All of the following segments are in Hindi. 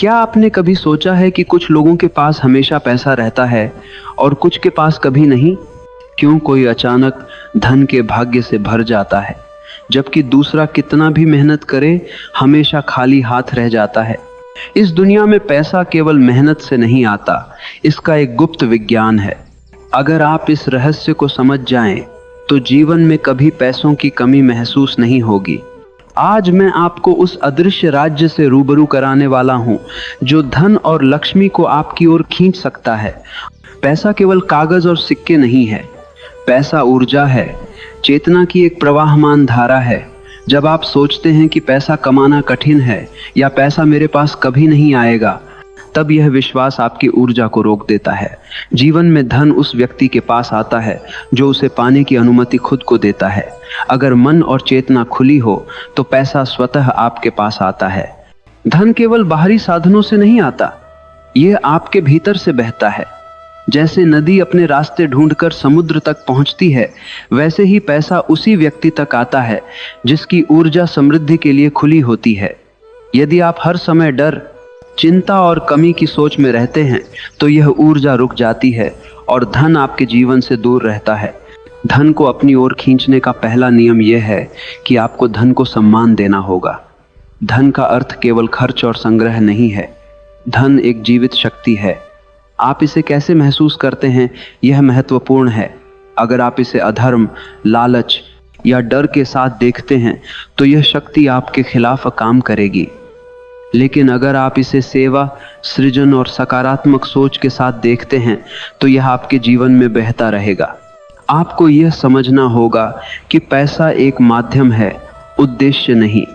क्या आपने कभी सोचा है कि कुछ लोगों के पास हमेशा पैसा रहता है और कुछ के पास कभी नहीं? क्यों कोई अचानक धन के भाग्य से भर जाता है, जबकि दूसरा कितना भी मेहनत करे हमेशा खाली हाथ रह जाता है? इस दुनिया में पैसा केवल मेहनत से नहीं आता, इसका एक गुप्त विज्ञान है। अगर आप इस रहस्य को समझ जाएं, तो जीवन में कभी पैसों की कमी महसूस नहीं होगी। आज मैं आपको उस अदृश्य राज्य से रूबरू कराने वाला हूं, जो धन और लक्ष्मी को आपकी ओर खींच सकता है। पैसा केवल कागज और सिक्के नहीं है, पैसा ऊर्जा है, चेतना की एक प्रवाहमान धारा है। जब आप सोचते हैं कि पैसा कमाना कठिन है या पैसा मेरे पास कभी नहीं आएगा, तब यह विश्वास आपकी ऊर्जा को रोक देता है। जीवन में धन उस व्यक्ति के पास आता है जो उसे पाने की अनुमति खुद को देता है। अगर मन और चेतना खुली हो तो पैसा स्वतः आपके पास आता है। धन केवल बाहरी साधनों से नहीं आता, यह आपके भीतर से बहता है। जैसे नदी अपने रास्ते ढूंढकर समुद्र तक पहुंचती है, वैसे ही पैसा उसी व्यक्ति तक आता है जिसकी ऊर्जा समृद्धि के लिए खुली होती है। यदि आप हर समय डर, चिंता और कमी की सोच में रहते हैं, तो यह ऊर्जा रुक जाती है और धन आपके जीवन से दूर रहता है। धन को अपनी ओर खींचने का पहला नियम यह है कि आपको धन को सम्मान देना होगा। धन का अर्थ केवल खर्च और संग्रह नहीं है। धन एक जीवित शक्ति है। आप इसे कैसे महसूस करते हैं, यह महत्वपूर्ण है। अगर आप इसे अधर्म, लालच या डर के साथ देखते हैं, तो यह शक्ति आपके खिलाफ काम करेगी। लेकिन अगर आप इसे सेवा, सृजन और सकारात्मक सोच के साथ देखते हैं, तो यह आपके जीवन में बहता रहेगा। आपको यह समझना होगा कि पैसा एक माध्यम है, उद्देश्य नहीं।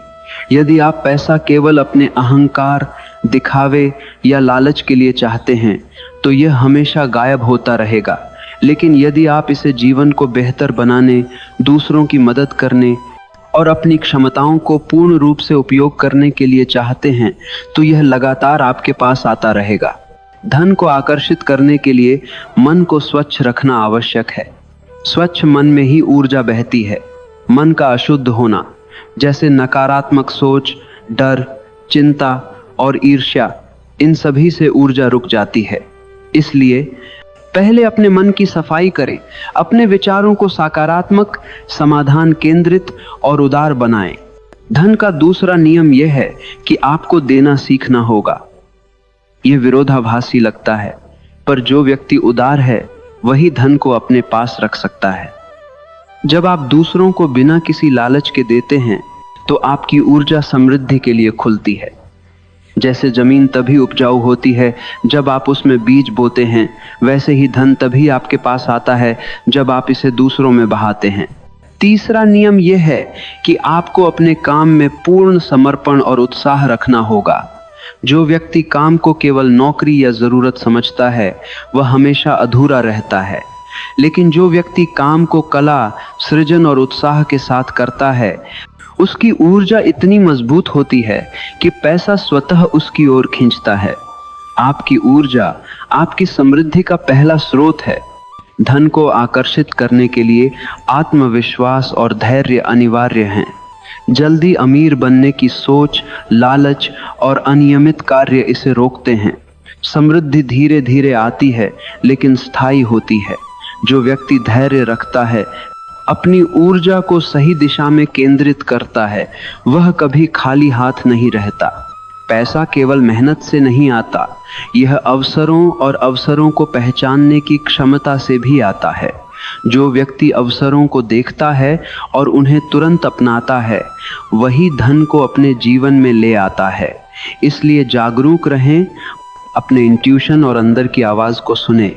यदि आप पैसा केवल अपने अहंकार, दिखावे या लालच के लिए चाहते हैं, तो यह हमेशा गायब होता रहेगा। लेकिन यदि आप इसे जीवन को बेहतर बनाने, दूसरों की मदद करने और अपनी क्षमताओं को पूर्ण रूप से उपयोग करने के लिए चाहते हैं, तो यह लगातार आपके पास आता रहेगा। धन को आकर्षित करने के लिए मन को स्वच्छ रखना आवश्यक है। स्वच्छ मन में ही ऊर्जा बहती है। मन का अशुद्ध होना, जैसे नकारात्मक सोच, डर, चिंता और ईर्ष्या, इन सभी से ऊर्जा रुक जाती है। इसलिए पहले अपने मन की सफाई करें। अपने विचारों को सकारात्मक, समाधान केंद्रित और उदार बनाएं। धन का दूसरा नियम यह है कि आपको देना सीखना होगा। यह विरोधाभासी लगता है, पर जो व्यक्ति उदार है वही धन को अपने पास रख सकता है। जब आप दूसरों को बिना किसी लालच के देते हैं, तो आपकी ऊर्जा समृद्धि के लिए खुलती है। जैसे जमीन तभी उपजाऊ होती है जब आप उसमें बीज बोते हैं, वैसे ही धन तभी आपके पास आता है जब आप इसे दूसरों में बहाते हैं। तीसरा नियम यह है कि आपको अपने काम में पूर्ण समर्पण और उत्साह रखना होगा। जो व्यक्ति काम को केवल नौकरी या जरूरत समझता है, वह हमेशा अधूरा रहता है। लेकिन जो व्यक्ति काम को कला, सृजन और उत्साह के साथ करता है, उसकी ऊर्जा इतनी मजबूत होती है कि पैसा स्वतः उसकी ओर खींचता है। आपकी ऊर्जा आपकी समृद्धि का पहला स्रोत है। धन को आकर्षित करने के लिए आत्मविश्वास और धैर्य अनिवार्य हैं। जल्दी अमीर बनने की सोच, लालच और अनियमित कार्य इसे रोकते हैं। समृद्धि धीरे धीरे आती है, लेकिन स्थायी होती है। जो व्यक्ति धैर्य रखता है, अपनी ऊर्जा को सही दिशा में केंद्रित करता है, वह कभी खाली हाथ नहीं रहता। पैसा केवल मेहनत से नहीं आता, यह अवसरों और अवसरों को पहचानने की क्षमता से भी आता है। जो व्यक्ति अवसरों को देखता है और उन्हें तुरंत अपनाता है, वही धन को अपने जीवन में ले आता है। इसलिए जागरूक रहें, अपने इंट्यूशन और अंदर की आवाज को सुने।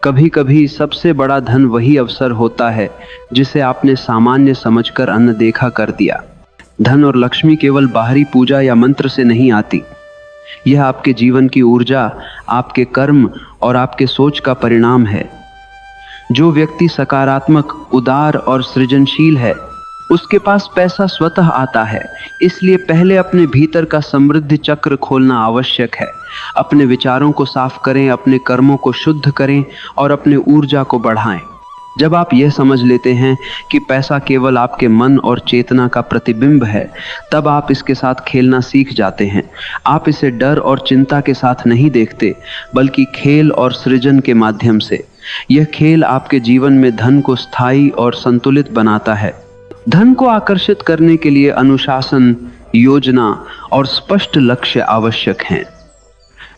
कभी कभी सबसे बड़ा धन वही अवसर होता है जिसे आपने सामान्य समझकर अनदेखा कर दिया। धन और लक्ष्मी केवल बाहरी पूजा या मंत्र से नहीं आती। यह आपके जीवन की ऊर्जा, आपके कर्म और आपके सोच का परिणाम है। जो व्यक्ति सकारात्मक, उदार और सृजनशील है, उसके पास पैसा स्वतः आता है। इसलिए पहले अपने भीतर का समृद्धि चक्र खोलना आवश्यक है। अपने विचारों को साफ करें, अपने कर्मों को शुद्ध करें और अपने ऊर्जा को बढ़ाएं। जब आप यह समझ लेते हैं कि पैसा केवल आपके मन और चेतना का प्रतिबिंब है, तब आप इसके साथ खेलना सीख जाते हैं। आप इसे डर और चिंता के साथ नहीं देखते, बल्कि खेल और सृजन के माध्यम से। यह खेल आपके जीवन में धन को स्थायी और संतुलित बनाता है। धन को आकर्षित करने के लिए अनुशासन, योजना और स्पष्ट लक्ष्य आवश्यक हैं।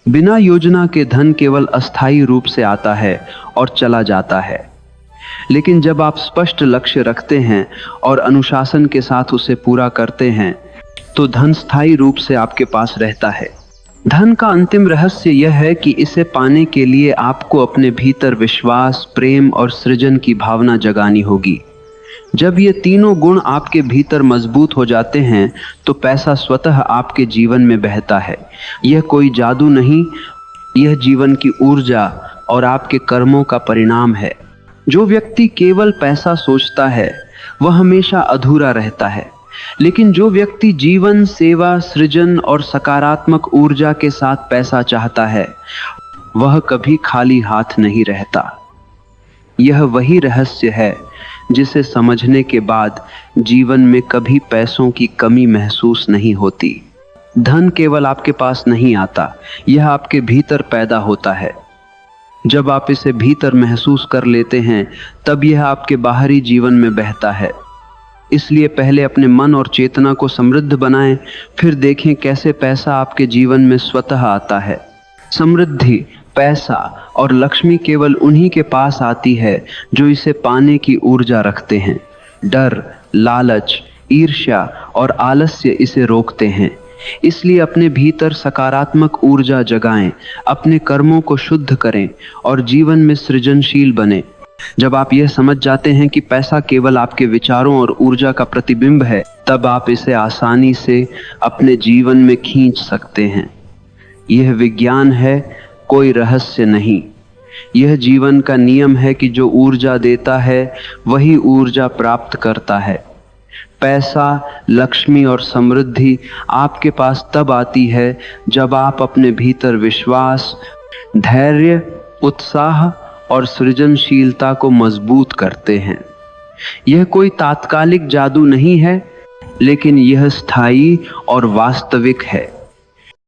बिना योजना के धन केवल अस्थायी रूप से आता है और चला जाता है, लेकिन जब आप स्पष्ट लक्ष्य रखते हैं और अनुशासन के साथ उसे पूरा करते हैं, तो धन स्थायी रूप से आपके पास रहता है। धन का अंतिम रहस्य यह है कि इसे पाने के लिए आपको अपने भीतर विश्वास, प्रेम और सृजन की भावना जगानी होगी। जब ये तीनों गुण आपके भीतर मजबूत हो जाते हैं, तो पैसा स्वतः आपके जीवन में बहता है। यह कोई जादू नहीं, यह जीवन की ऊर्जा और आपके कर्मों का परिणाम है। जो व्यक्ति केवल पैसा सोचता है, वह हमेशा अधूरा रहता है, लेकिन जो व्यक्ति जीवन, सेवा, सृजन और सकारात्मक ऊर्जा के साथ पैसा चाहता है, वह कभी खाली हाथ नहीं रहता। यह वही रहस्य है जिसे समझने के बाद जीवन में कभी पैसों की कमी महसूस नहीं होती। धन केवल आपके पास नहीं आता, यह आपके भीतर पैदा होता है। जब आप इसे भीतर महसूस कर लेते हैं, तब यह आपके बाहरी जीवन में बहता है। इसलिए पहले अपने मन और चेतना को समृद्ध बनाएं, फिर देखें कैसे पैसा आपके जीवन में स्वतः आता है। समृद्धि, पैसा और लक्ष्मी केवल उन्हीं के पास आती है जो इसे पाने की ऊर्जा रखते हैं। डर, लालच, ईर्ष्या और आलस्य इसे रोकते हैं। इसलिए अपने भीतर सकारात्मक ऊर्जा जगाएं, अपने कर्मों को शुद्ध करें और जीवन में सृजनशील बने। जब आप यह समझ जाते हैं कि पैसा केवल आपके विचारों और ऊर्जा का प्रतिबिंब है, तब आप इसे आसानी से अपने जीवन में खींच सकते हैं। यह विज्ञान है, कोई रहस्य नहीं। यह जीवन का नियम है कि जो ऊर्जा देता है वही ऊर्जा प्राप्त करता है। पैसा, लक्ष्मी और समृद्धि आपके पास तब आती है जब आप अपने भीतर विश्वास, धैर्य, उत्साह और सृजनशीलता को मजबूत करते हैं। यह कोई तात्कालिक जादू नहीं है, लेकिन यह स्थायी और वास्तविक है।